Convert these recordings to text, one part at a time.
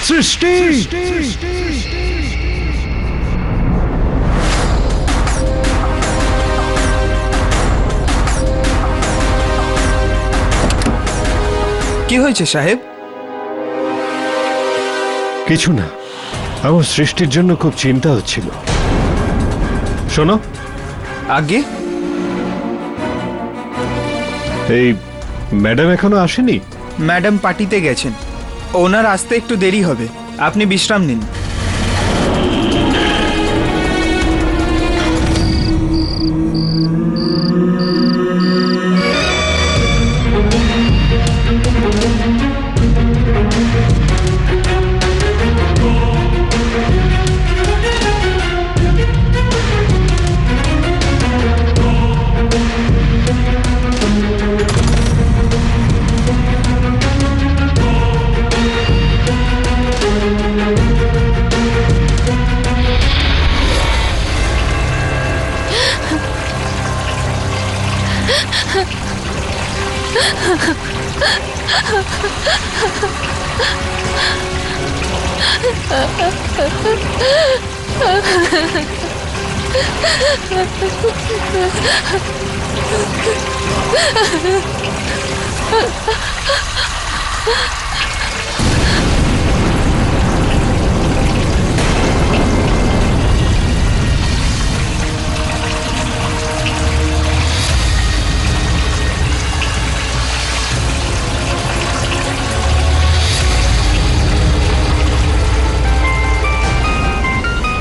সৃষ্টি কি হয়েছে সাহেব? কিছু না, আমার সৃষ্টির জন্য খুব চিন্তা হচ্ছিল। শোনো, আগে এই ম্যাডাম এখনো আসেনি? ম্যাডাম পার্টিতে গেছেন, ওনার আসতে একটু দেরি হবে, আপনি বিশ্রাম নিন।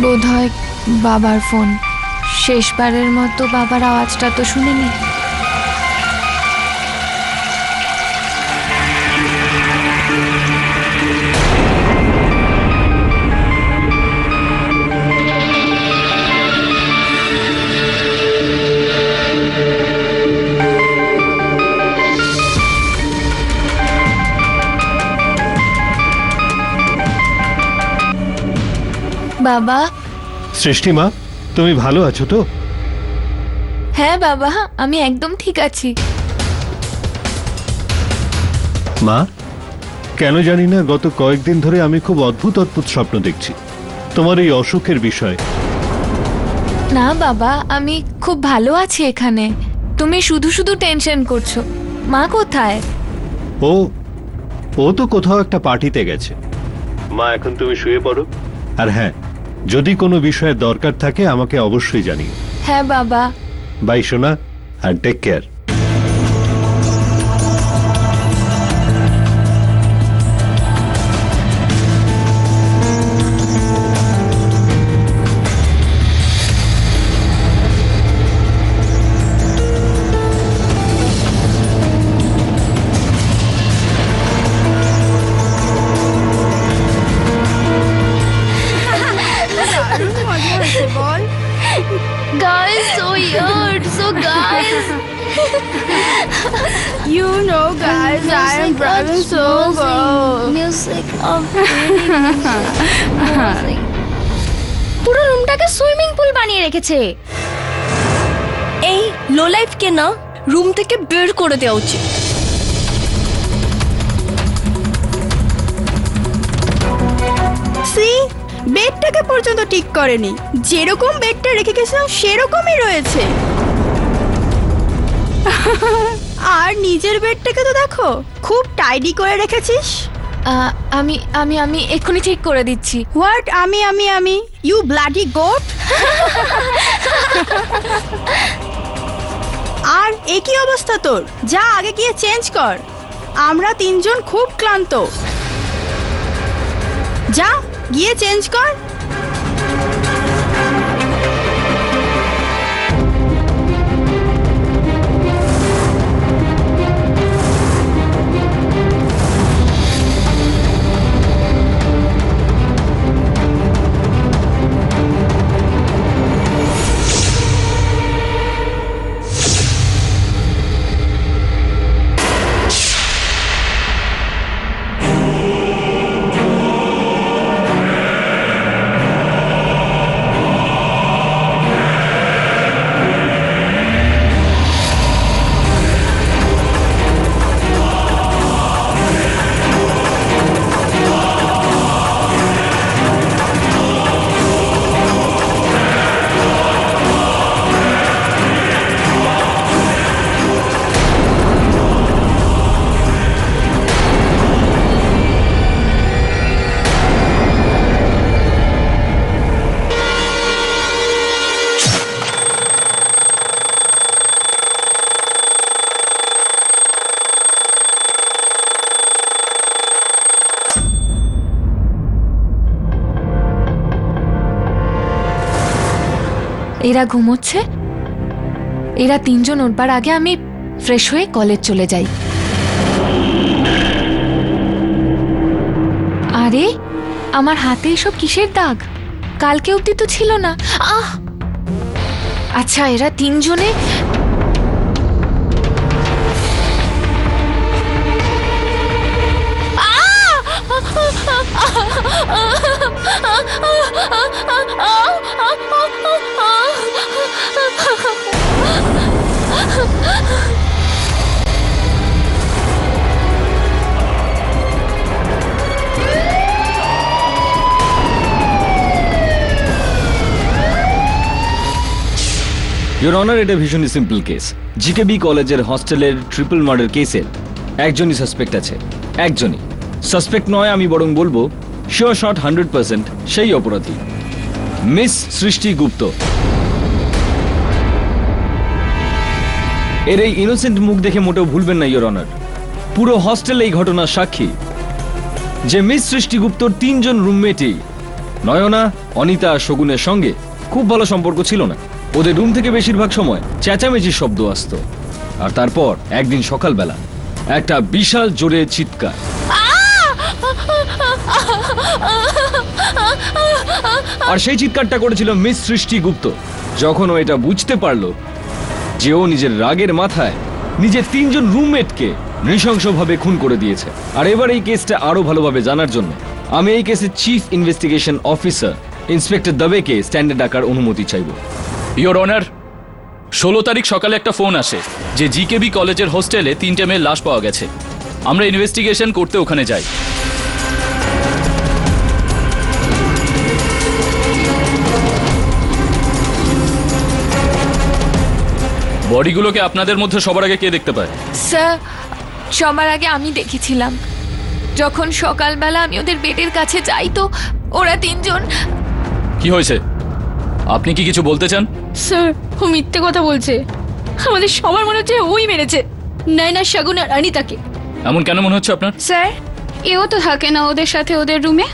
বোধহয় বাবার ফোন। শেষবারের মতো বাবার আওয়াজটা তো শুনিনি। বাবা। সৃষ্টি মা, তুমি ভালো আছো তো? হ্যাঁ বাবা, আমি একদম ঠিক আছি। মা, কেন জানি না গত কয়েকদিন ধরে আমি খুব অদ্ভুত অদ্ভুত স্বপ্ন দেখছি তোমার এই অসুখের বিষয়ে। না বাবা, আমি খুব ভালো আছি এখানে। তুমি শুধু শুধু টেনশন করছো। মা কোথায়? ও ও তো কোথাও একটা পার্টিতে গেছে। মা, এখন তুমি শুয়ে পড়ো। আর হ্যাঁ, যদি কোনো বিষয়ের দরকার থাকে আমাকে অবশ্যই জানিও। হ্যাঁ বাবা। বাই সোনা, আর take care. Guys, so weird. So guys. You know, guys, I am driving so good. Music of music. পুরো রুমটাকে সুইমিং পুল বানিয়ে রেখেছে। এই লো লাইফকে না রুম থেকে বের করে দেওয়া উচিত। সি, বেডটাকে পর্যন্ত ঠিক করেনি। যেরকম বেডটা রেখে গেছিলাম সেরকমই রয়েছে। আর নিজের বেডটাকে তো দেখো, খুব টাইডি করে রেখেছিস। আমি আমি আমি এক্ষুনি ঠিক করে দিচ্ছি। হোয়াট? আমি ইউ ব্লাডি গোট। আর একই অবস্থা তোর, যা আগে গিয়ে চেঞ্জ কর। আমরা তিনজন খুব ক্লান্ত, যা গিয়ে চেঞ্জ কর। এরা ঘুমোচ্ছে, এরা তিনজন উঠবার আগে আমি ফ্রেশ হয়ে কলেজ চলে যাই। আরে আমার হাতে এসব কিসের দাগ? কালকে অব্দি তো ছিল না। আহ, আচ্ছা এরা তিনজনে ইওর অনার, এটা ভীষণই সিম্পল কেস। জিকেবি কলেজের হস্টেলের ট্রিপল মার্ডার কেসের একজনই সাসপেক্ট আছে, একজনই। সাসপেক্ট নয়, আমি বরং বলবো শিওর শট 100% সেই অপরাধী, মিস সৃষ্টি গুপ্ত। এর এই ইনোসেন্ট মুখ দেখে মোটেও ভুলবেন না ইওর অনার, পুরো হস্টেল এই ঘটনার সাক্ষী যে মিস সৃষ্টি গুপ্তর তিনজন রুমমেটই নয়না, অনিতা আর শগুনের সঙ্গে খুব ভালো সম্পর্ক ছিল না। ওদের রুম থেকে বেশিরভাগ সময় চেঁচামেচির শব্দ আসতো, আর তারপর একদিন সকালবেলা একটা বিশাল জোরে চিৎকার। আর সেই চিৎকারটা করেছিল মিস সৃষ্টি গুপ্ত, যখন ও এটা বুঝতে পারলো যে ও নিজের রাগের মাথায় নিজের তিনজন রুমমেটকে নৃশংসভাবে খুন করে দিয়েছে। আর এবার এই কেসটা আরো ভালোভাবে জানার জন্য আমি এই কেসের চিফ ইনভেস্টিগেশন অফিসার ইন্সপেক্টর দবেকে স্ট্যান্ডে ডাকার অনুমতি চাইব। ইওর অনার, 16 তারিখ সকালে একটা ফোন আসে যে জিকেবি কলেজের হোস্টেলে 3টে মেয়ের লাশ পাওয়া গেছে। আমরা ইনভেস্টিগেশন করতে ওখানে যাই। বডিগুলোকে আপনাদের মধ্যে সবার আগে কে দেখতে পায়? স্যার, সবার আগে আমি দেখেছিলাম। যখন সকালবেলা আমি ওদের বেডের কাছে যাই তো ওরা তিনজন। কি হয়েছে? আপনি কি কিছু বলতে চান? স্যার, ও মিথ্যে কথা বলছে। আমাদের সবার মনে হচ্ছে ওই মেরেছে নয়না, শগুন আর অনিতাকে। এমন কেন মনে হচ্ছে আপনার? স্যার, এও তো থাকে না ওদের সাথে ওদের রুমে,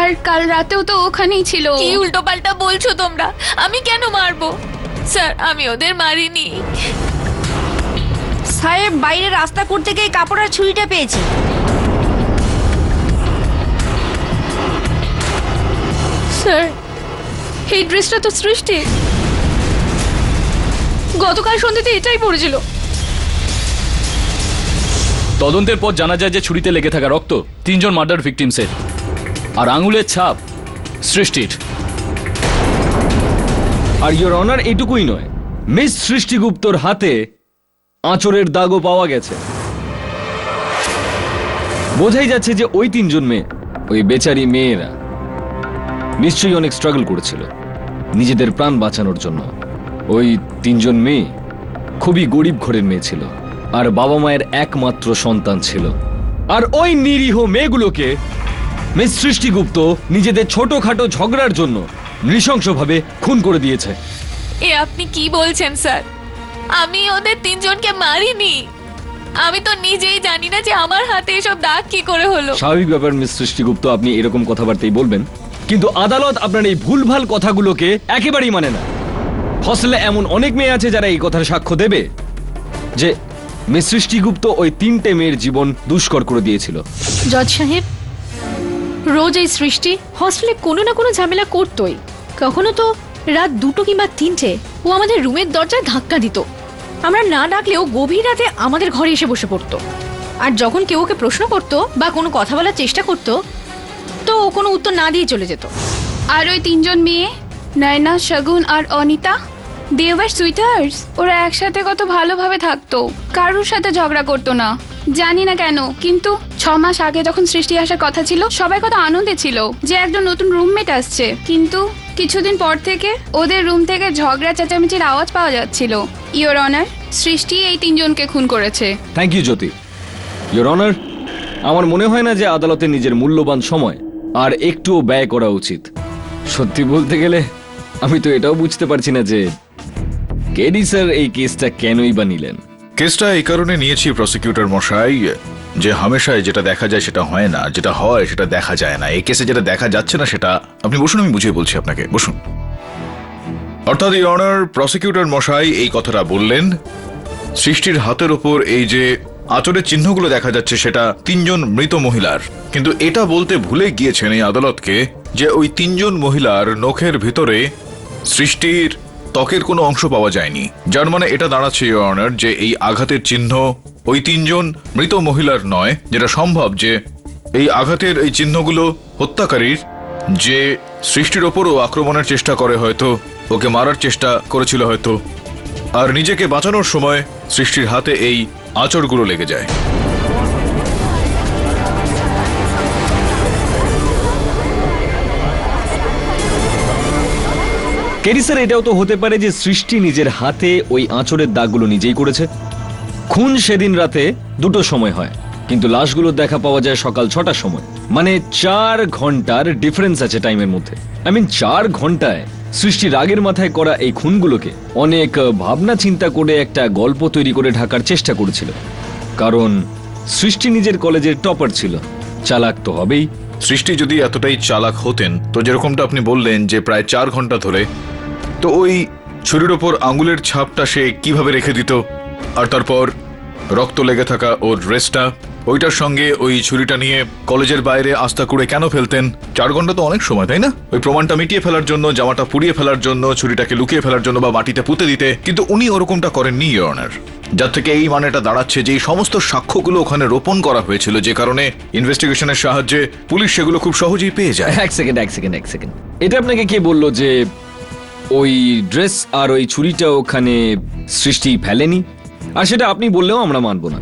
আর কাল রাতেও তো ওখানেই ছিল। কি উল্টোপাল্টা বলছো তোমরা? আমি কেন মারবো? স্যার, আমি ওদের মারিনি। সাহেব বাইরে রাস্তা করতে গিয়ে কাপড় আর ছুরিটা পেয়েছি। স্যার, এই ড্রেসটা তো সৃষ্টি, গতকাল সন্ধ্যেতে এটাই পড়েছিল। তদন্তের পর জানা যায় যে ছুরিতে লেগে থাকা রক্ত 3জন মার্ডার ভিকটিমসের, আর আঙুলের ছাপ সৃষ্টির। আর ইওর অনার, এটুকুই নয়, মিস সৃষ্টিগুপ্তর হাতে আঁচড়ের দাগও পাওয়া গেছে। বোঝাই যাচ্ছে যে ওই তিনজন মেয়ে, ওই বেচারি মেয়েরা নিশ্চয়ই অনেক স্ট্রাগল করেছিল নিজেদের প্রাণ বাঁচানোর জন্য। ওই তিনজন মেয়ে খুবই গরিব ঘরের মেয়ে ছিল, আর বাবা মায়ের একমাত্র সন্তান ছিল। আর ওই নিরীহ মেয়েগুলোকে মিস সৃষ্টিগুপ্ত নিজেদের ছোটখাটো ঝগড়ার জন্য নৃশংসভাবে খুন করে দিয়েছে। এ আপনি কি বলছেন স্যার? আমি ওদের তিনজনকে মারিনি। আমি তো নিজেই জানি না যে আমার হাতে এসব দাগ কি করে হলো। স্বাভাবিক ব্যাপার মিস সৃষ্টিগুপ্ত, আপনি এরকম কথাবার্তাই বলবেন, কিন্তু আদালত আপনার এই ভুলভাল কথাগুলোকে একেবারেই মানে না। হস্টেলে এমন অনেক মেয়ে আছে যারা এই কথার সাক্ষ্য দেবে যে মিস সৃষ্টিগুপ্ত ওই 3টে মেয়ের জীবন দুষ্কর করে দিয়েছিল। জজ সাহেব, রোজ এই সৃষ্টি হস্টেলে কোনো না কোনো ঝামেলা করতোই। কখনো তো রাত 2টো কিংবা 3টে ও আমাদের রুমের দরজায় ধাক্কা দিত। আমরা না ডাকলেও গভীর রাতে আমাদের ঘরে এসে বসে পড়তো। আর যখন কেউ ওকে প্রশ্ন করতো বা কোনো কথা বলার চেষ্টা করতো, তো ও কোনো উত্তর না দিয়ে চলে যেত। আর ওই 3জন মেয়ে, নয়না, শগুন আর অনিতা, দে ওয়ার সুইটার্স। ওরা একসাথে কত ভালোভাবে থাকতো, কারোর সাথে ঝগড়া করতো না। জানি না কেন, কিন্তু 6 মাস আগে যখন সৃষ্টি আসার কথা ছিল, সবাই কত আনন্দে ছিল যে একজন নতুন রুমমেট আসছে। কিন্তু কিছুদিন পর থেকে ওদের রুম থেকে ঝগড়া চেঁচামেচির আওয়াজ পাওয়া যাচ্ছিল। ইওর অনার, সৃষ্টি এই 3জনকে খুন করেছে। Thank you Jyoti. Your honour, আমার মনে হয় না যে আদালতে নিজের মূল্যবান সময় আর একটুও ব্যয় করা উচিত। সত্যি বলতে গেলে আমি তো এটাও বুঝতে পারছি না যে কেডি স্যার এই কেসটা কেনই বা নিলেন। কেসটা এই কারণে নিয়েছি প্রসিকিউটর মশাই, যে হামেশায় যেটা দেখা যায় সেটা হয় না, যেটা হয় সেটা দেখা যায় না। এই কেসে যেটা দেখা যাচ্ছে না সেটা, আপনি বসুন, আমি বুঝিয়ে বলছি আপনাকে, বসুন। অর্থাৎ ইওর অনার, প্রসিকিউটর মশাই এই কথাটা বললেন, সৃষ্টির হাতের ওপর এই যে আঁচড়ের চিহ্নগুলো দেখা যাচ্ছে সেটা তিনজন মৃত মহিলার, কিন্তু এটা বলতে ভুলে গিয়েছেন এই আদালতকে যে ওই তিনজন মহিলার নখের ভিতরে সৃষ্টির ত্বকের কোনো অংশ পাওয়া যায়নি, যার মানে এটা দাঁড়াচ্ছে ইওর অনার যে এই আঘাতের চিহ্ন ওই তিনজন মৃত মহিলার নয়, যেটা সম্ভব যে এই আঘাতের এই চিহ্নগুলো হত্যাকারীর, যে সৃষ্টির ওপরও আক্রমণের চেষ্টা করে, হয়তো ওকে মারার চেষ্টা করেছিল হয়তো, আর নিজেকে বাঁচানোর সময় সৃষ্টির হাতে এই আঁচড়গুলো লেগে যায়। কেরি স্যার, এটাও তো হতে পারে যে সৃষ্টি নিজের হাতে ওই আঁচড়ের দাগগুলো নিজেই করেছে। খুন সেদিন রাতে 2টোর সময় হয়, কিন্তু লাশগুলো দেখা পাওয়া যায় সকাল 6টার সময়, মানে 4 ঘন্টার ডিফারেন্স আছে টাইমের মধ্যে। 4 ঘন্টায় সৃষ্টির রাগের মাথায় করা এই খুনগুলোকে অনেক ভাবনা চিন্তা করে একটা গল্প তৈরি করে ঢাকার চেষ্টা করেছিল, কারণ সৃষ্টি নিজের কলেজের টপার ছিল, চালাক তো হবেই। সৃষ্টি যদি এতটাই চালাক হতেন তো যেরকমটা আপনি বললেন যে প্রায় 4 ঘন্টা ধরে, তো ওই ছুরির ওপর আঙ্গুলের ছাপটা সে কিভাবে রেখে দিত, আর তারপর রক্ত লেগে থাকা ওর ড্রেসটা, ওইটার সঙ্গে ওই ছুরিটা নিয়ে কলেজের বাইরে আস্থা করে কেন ফেলতেন? 4 ঘন্টা তো অনেক সময়, তাই না? ওই প্রমাণটা মিটিয়ে ফেলার জন্য, জামাটা পুড়িয়ে ফেলার জন্য, ছুরিটাকে লুকিয়ে ফেলার জন্য বা মাটিতে পুঁতে দিতে, কিন্তু উনি ওরকমটা করেননি ইওর অনার। যার থেকে এই মানেটা দাঁড়াচ্ছে যে এই সমস্ত সাক্ষ্যগুলো ওখানে রোপণ করা হয়েছিল, যে কারণে ইনভেস্টিগেশনের সাহায্যে পুলিশ সেগুলো খুব সহজেই পেয়ে যায়। এক সেকেন্ড। এটা আপনাকে কে বললো যে ওই ড্রেস আর ওই ছুরিটা ওখানে সৃষ্টি ফেলেনি? আর সেটা আপনি বললেও আমরা মানবো না,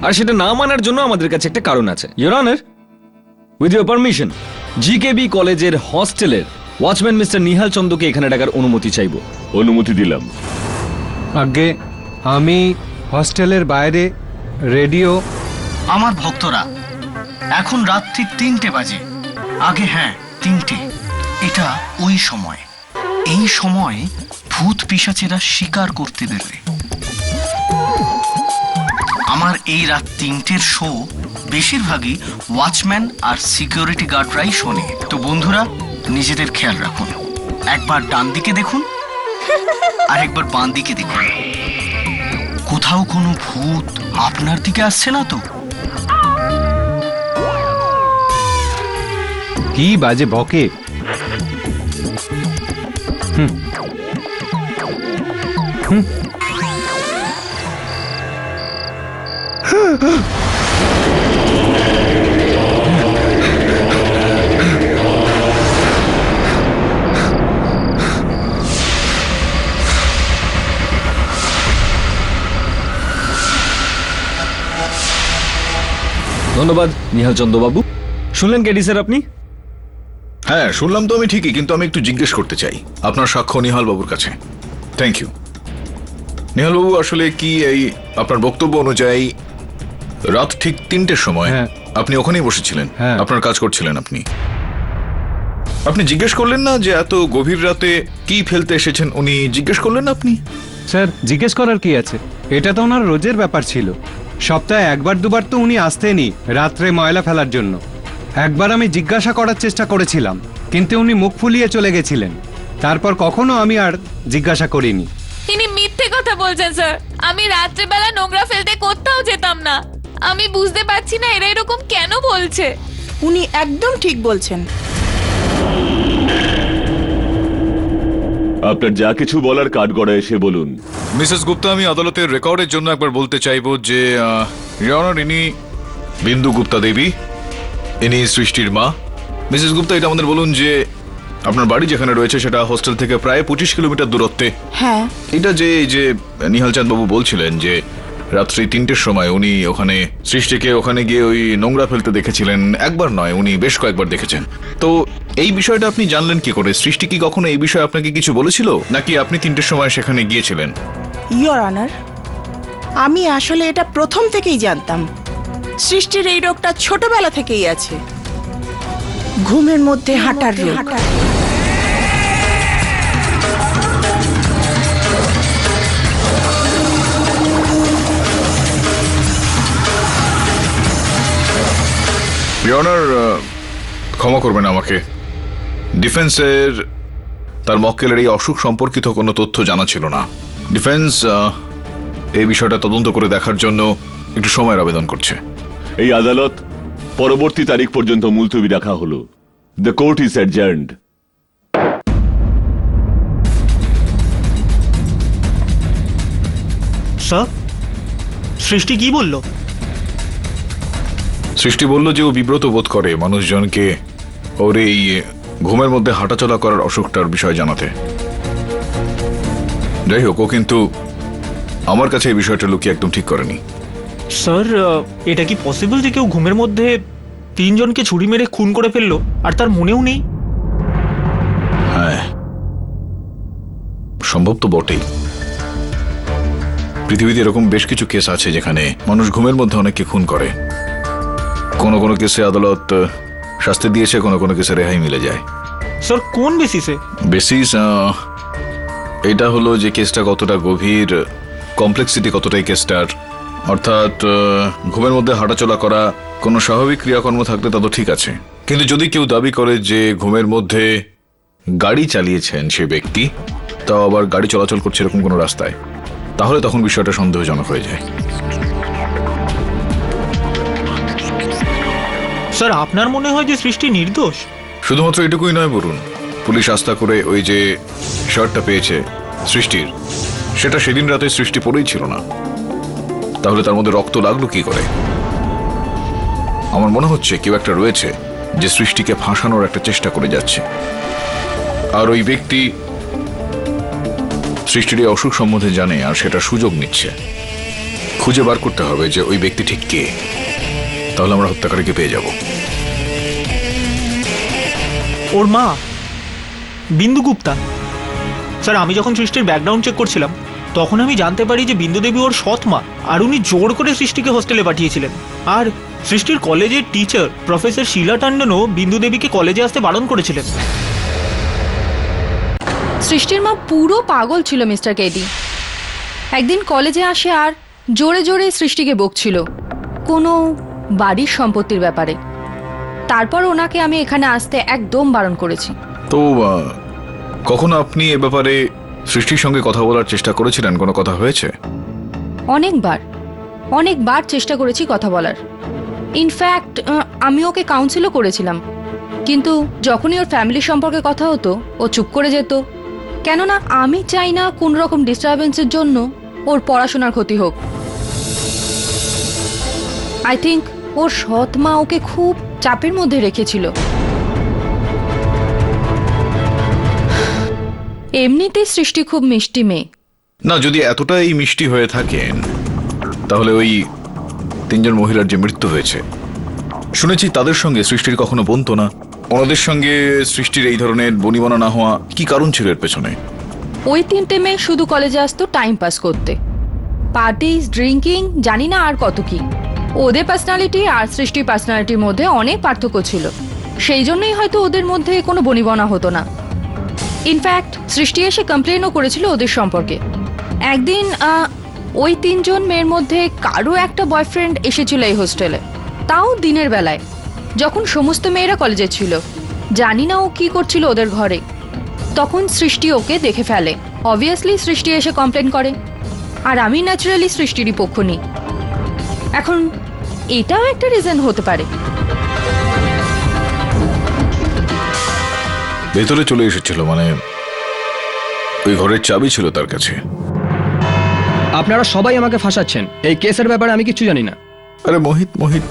আর সেটা না মানার জন্য আমাদের কাছে একটা কারণ আছে। Your honour, with your permission, GKB কলেজের হস্টেলের ওয়াচম্যান মিস্টার নিহাল চন্দ্রকে এখানে ডাকার অনুমতি চাইবো। অনুমতি দিলাম। আগে আমি হস্টেলের বাইরে রেডিও। আমার ভক্তরা, এখন রাত ঠিক 3টে বাজে। আগে হ্যাঁ 3টে, এটা ওই সময়, এই সময় ভূত পিশাচেরা শিকার করতে বেরোয়। আমার এই রাত 3টের শো বেশিরভাগই ওয়াচম্যান আর সিকিউরিটি গার্ডরাই শোনে। তো বন্ধুরা, নিজেদের খেয়াল রাখুন। একবার ডান দিকে দেখুন আর একবার বাঁ দিকে দেখুন, কোথাও কোনো ভূত আপনার দিকে আসছে না তো? কি বাজে বকে। ধন্যবাদ নিহাল চন্দ্রবাবু। শুনলেন কেডি স্যার আপনি? হ্যাঁ শুনলাম তো আমি ঠিকই, কিন্তু আমি একটু জিজ্ঞেস করতে চাই আপনার সাক্ষ্য নিহাল বাবুর কাছে। Thank you. নিহাল বাবু, আসলে কি এই আপনার বক্তব্য অনুযায়ী রাত ঠিক 3টের সময় হ্যাঁ। আপনি ওখানেই বসেছিলেন? হ্যাঁ। আপনার কাজ করছিলেন আপনি জিজ্ঞেস করলেন না যে এত গভীর রাতে কি ফেলতে এসেছেন? উনি জিজ্ঞেস করলেন না আপনি? স্যার, জিজ্ঞেস করার কি আছে? এটা তো ওনার রোজের ব্যাপার ছিল। সপ্তাহে 1-2বার তো উনি আসতেনই রাত্রে ময়লা ফেলার জন্য। একবার আমি জিজ্ঞাসা করার চেষ্টা করেছিলাম, কিন্তু উনি মুখ ফুলিয়ে চলে গেছিলেন। তারপর কখনো আমি আর জিজ্ঞাসা করিনি। ইনি মিথ্যে কথা বলছেন স্যার। আমি রাত্রেবেলা নোংরা ফেলতে কোথাও যেতাম না। আমি বুঝতে পারছি না এরা এরকম কেন বলছে। উনি একদম ঠিক বলছেন। আপনার যা কিছু বলার কাঠগড়ায় এসে বলুন। মিসেস গুপ্তা, আমি আদালতের রেকর্ডের জন্য একবার বলতে চাইবো যে ইওর অনার, ইনি বিন্দু গুপ্তা দেবী, ইনি সৃষ্টির মা। মিসেস গুপ্তা, এটা আমাদের বলুন যে আপনার বাড়ি যেখানে রয়েছে সেটা হোস্টেল থেকে প্রায় 25 কিলোমিটার দূরত্বে। হ্যাঁ, এটা যে এই যে নিহাল চাঁদ বাবু বলছিলেন যে রাত্রি 3টের সময় উনি ওখানে সৃষ্টিকে ওখানে গিয়ে ওই নোংরা ফেলতে দেখেছিলেন, একবার নয় উনি বেশ কয়েকবার দেখেছেন। তো এই বিষয়টা আপনি জানলেন কি করে? সৃষ্টি কি কখনো এই বিষয়ে আপনাকে কিছু বলেছিল, নাকি আপনি 3টের সময় সেখানে গিয়েছিলেন? ইওর অনার, আমি আসলে এটা প্রথম থেকেই জানতাম। সৃষ্টির এই রোগটা ছোটবেলা থেকেই আছে, ঘুমের মধ্যে হাঁটার রোগ। ইওর অনার, ক্ষমা করবেন আমাকে। ডিফেন্সের তার মক্কেলের এই অসুখ সম্পর্কিত কোনো তথ্য জানা ছিল না। ডিফেন্স এই বিষয়টা তদন্ত করে দেখার জন্য একটু সময়ের আবেদন করছে। এই আদালত পরবর্তী তারিখ পর্যন্ত মুলতবি রাখা হলো। The court is adjourned. Sir, Srishti কি বলল? সৃষ্টি বলল যে ও বিব্রত বোধ করে মানুষজনকে ওর এই ঘুমের মধ্যে হাঁটাচলা করার অসুখটার বিষয় জানাতে। যাই হোক, ও কিন্তু আমার কাছে এই বিষয়টা লুকিয়ে একদম ঠিক করেনি। স্যার, এটা কি পসিবল যে কেউ ঘুমের মধ্যে 3 জনকে ছুরি মেরে খুন করে ফেললো আর তার মনেও নেই? হ্যাঁ, সম্ভব তো বটেই। পৃথিবীতে এরকম বেশ কিছু কেস আছে যেখানে মানুষ ঘুমের মধ্যে অনেককে খুন করে। কোনো কোনো কেসে আদালত শাস্তি দিয়েছে, কোনো কোনো কেসে রেহাই মিলে যায়। স্যার, কোন বেসিসে? বেসিস এটা হলো যে কেসটা কতটা গভীর, কমপ্লেক্সিটি কতটাই কেসটার। অর্থাৎ ঘুমের মধ্যে হাঁটাচলা করা কোনো স্বাভাবিক ক্রিয়াকর্ম থাকলে তা তো ঠিক আছে, কিন্তু যদি কেউ দাবি করে যে ঘুমের মধ্যে গাড়ি চালিয়েছেন সে ব্যক্তি, তাও আবার গাড়ি চলাচল করছে এরকম কোনো রাস্তায়, তাহলে তখন বিষয়টা সন্দেহজনক হয়ে যায়। স্যার, আপনার মনে হয় যে সৃষ্টি নির্দোষ? শুধুমাত্র এটুকুই নয় বলুন, পুলিশ আস্থা করে ওই যে শার্টটা পেয়েছে সৃষ্টির, সেটা সেদিন রাতে সৃষ্টি পরেই ছিল না। তাহলে তার মধ্যে রক্ত লাগলো কি করে? আমার মনে হচ্ছে কেউ একটা রয়েছে যে সৃষ্টিকে ফাঁসানোর একটা চেষ্টা করে যাচ্ছে, আর ওই ব্যক্তি সৃষ্টির এই অসুখ সম্বন্ধে জানে আর সেটা সুযোগ নিচ্ছে। খুঁজে বার করতে হবে যে ওই ব্যক্তি ঠিক কে, তাহলে আমরা হত্যাকারীকে পেয়ে যাব। ওর মা বিন্দু গুপ্তা। স্যার, আমি যখন সৃষ্টির ব্যাকগ্রাউন্ড চেক করছিলাম তখন আমি জানতে পারি যে বিন্দু দেবী ওর সৎ মা, আর উনি জোর করে সৃষ্টিকে হোস্টেলে পাঠিয়েছিলেন। আর সৃষ্টির কলেজের টিচার প্রফেসর শীলা টন্ডনও বিন্দু দেবীকে কলেজে আসতে বারণ করেছিলেন। সৃষ্টির মা পুরো পাগল ছিল মিস্টার কেডি। একদিন কলেজে আসে আর জোরে জোরে সৃষ্টিকে বকছিল কোনো বাড়ির সম্পত্তির ব্যাপারে। তারপর ওনাকে আমি এখানে আসতে একদম বারণ করেছি। তো কখনো আপনি এ ব্যাপারে সৃষ্টির সঙ্গে কথা বলার চেষ্টা করেছিলেন? কোনো কথা হয়েছে? অনেকবার চেষ্টা করেছি কথা বলার। ইনফ্যাক্ট আমি ওকে কাউন্সিলও করেছিলাম, কিন্তু যখনই ওর ফ্যামিলি সম্পর্কে কথা হতো ও চুপ করে যেত। কেননা আমি চাই না কোন রকম ডিস্টারবেন্সের জন্য ওর পড়াশোনার ক্ষতি হোক। আই থিঙ্ক ওর সৎ মা ওকে খুব চাপের মধ্যে রেখেছিল। এমনিতেই সৃষ্টি খুব মিষ্টি মেয়ে। না, যদি এতটাই মিষ্টি হয়ে থাকেন তাহলে ওই 3 জন মহিলার যে মৃত্যু হয়েছে শুনেছি তাদের সঙ্গে সৃষ্টির কখনো বনতো না। ওনাদের সঙ্গে সৃষ্টির এই ধরনের বনিবনা না হওয়া কি কারণ ছিল এর পেছনে? ওই 3টে মেয়ে শুধু কলেজে আসতো টাইম পাস করতে, পার্টিজ, ড্রিঙ্কিং, জানি না আর কত কি। ওদের পার্সোনালিটি আর সৃষ্টির পার্সোনালিটির মধ্যে অনেক পার্থক্য ছিল, সেই জন্যই হয়তো ওদের মধ্যে কোনো বনিবনা হতো না। ইনফ্যাক্ট সৃষ্টি এসে কমপ্লেনও করেছিল ওদের সম্পর্কে। একদিন ওই 3 জন মেয়ের মধ্যে কারো একটা বয়ফ্রেন্ড এসেছিল এই হোস্টেলে, তাও দিনের বেলায়, যখন সমস্ত মেয়েরা কলেজে ছিল। জানি না ও কি করছিল ওদের ঘরে। তখন সৃষ্টি ওকে দেখে ফেলে। অবভিয়াসলি সৃষ্টি এসে কমপ্লেন করে, আর আমি ন্যাচারালি সৃষ্টিরই পক্ষ নিই। এখন এটাও একটা রিজন হতে পারে। ভেতরে চলে এসেছিল মানে ওই ঘরের চাবি ছিল তার কাছে। আপনারা সবাই আমাকে ফাঁসাচ্ছেন, এই কেসের ব্যাপারে আমি কিছু জানি না। আরে মোহিত,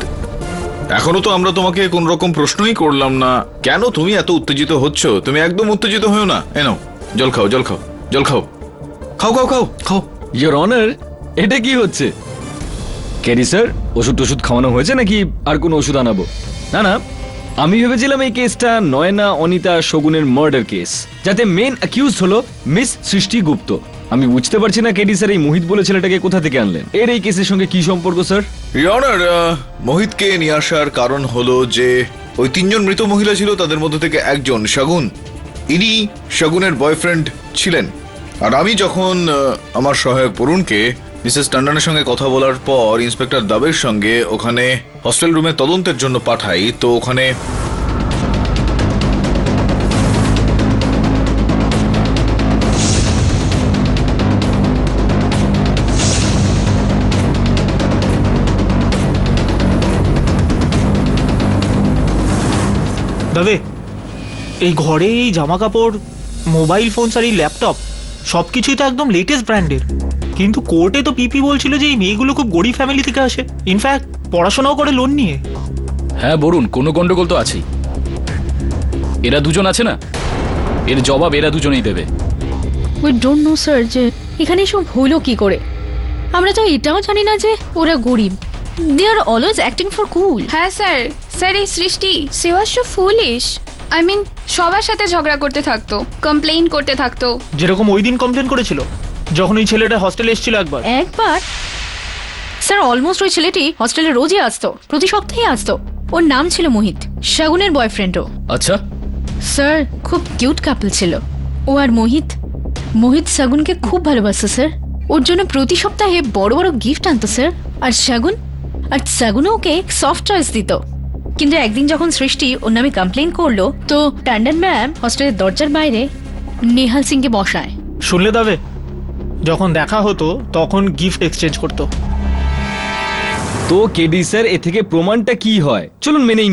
এখনো তো আমরা তোমাকে কোন রকম প্রশ্নই করলাম না। কেন তুমি এত উত্তেজিত হচ্ছ? তুমি একদম উত্তেজিত হও না। এনো জল খাও, জল খাও, জল খাও, খাও খাও খাও খাও। ইয়োর অনার, এটা কি হচ্ছে? কেডি স্যার, ওষুধ টষুধ খাওয়ানো হয়েছে নাকি আর কোনো ওষুধ আনাবো? না না, আমি ভেবেছিলাম এই কেসটা নয়না অনিতা শগুনের মার্ডার কেস, যাতে মেন অ্যাকিউজ হলো মিস সৃষ্টি গুপ্ত। আমি বুঝতে পারছি না কেডি স্যার এই মোহিত বলে ছেলেটাকে কোথা থেকে আনলেন। এর এই কেসের সঙ্গে কি সম্পর্ক স্যার? ইয়নার, মোহিতকে নিয়ে আসার কারণ হলো যে ওই 3 জন মৃত মহিলা ছিল, তাদের মধ্যে থেকে একজন শগুন। ইনি শগুনের বয়ফ্রেন্ড ছিলেন। আর আমি যখন আমার সহায়ক বরুণকে মিসেস টন্ডনের সঙ্গে কথা বলার পর ইন্সপেক্টর দাবের সঙ্গে ওখানে হস্টেল রুমে তদন্তের জন্য পাঠাই, তো ওখানে তবে এই ঘরে এই জামা কাপড়, মোবাইল ফোন আর এই ল্যাপটপ সব কিছুই তো একদম লেটেস্ট ব্র্যান্ডের, কিন্তু কোর্টে তো পিপি বলছিল যে এই মেয়েগুলো খুব গরিব ফ্যামিলি থেকে আসে, ইনফ্যাক্ট পড়াশোনাও করে লোন নিয়ে। হ্যাঁ বরুণ, কোনো গন্ডগোল তো আছেই। এরা দুজন আছে না, এর জবাব এরা দুজনেই দেবে। উই ডোন্ট নো স্যার যে এখানে সব হলো কি করে। আমরা তো এটাও জানি না যে ওরা গরিব। They are always acting for cool. হ্যাঁ স্যার, স্যার এই সৃষ্টি সে was so foolish. I mean সবার সাথে ঝগড়া করতে থাকতো, কমপ্লেইন করতে থাকতো। যেরকম ওই দিন কমপ্লেন করেছিল যখন ওই ছেলেটা হস্টেলে এসেছিল একবার। স্যার অলমোস্ট ওই ছেলেটি হস্টেলে রোজই আসতো, প্রতি সপ্তাহে আসতো। ওর নাম ছিল মোহিত, শাগুনের বয়ফ্রেন্ডও। আচ্ছা, স্যার খুব কিউট কাপল ছিল ও আর মোহিত। মোহিত শাগুনকে খুব ভালোবাসতো স্যার, ওর জন্য প্রতি সপ্তাহে বড় বড় গিফট আনতো স্যার। আর শাগুনও ওকে সফট টয়েস দিত। কিন্তু একদিন যখন সৃষ্টি ওর নামে কমপ্লেন করলো তো ট্যান্ডন ম্যাম হস্টেলের দরজার বাইরে নেহাল সিংকে বসায়। শুনলে তবে যখন দেখা হতো তখন গিফট এক্সচেঞ্জ করতো। তো কেডি স্যার, এ থেকে প্রমাণটা কি হয়? চলুন মেনেই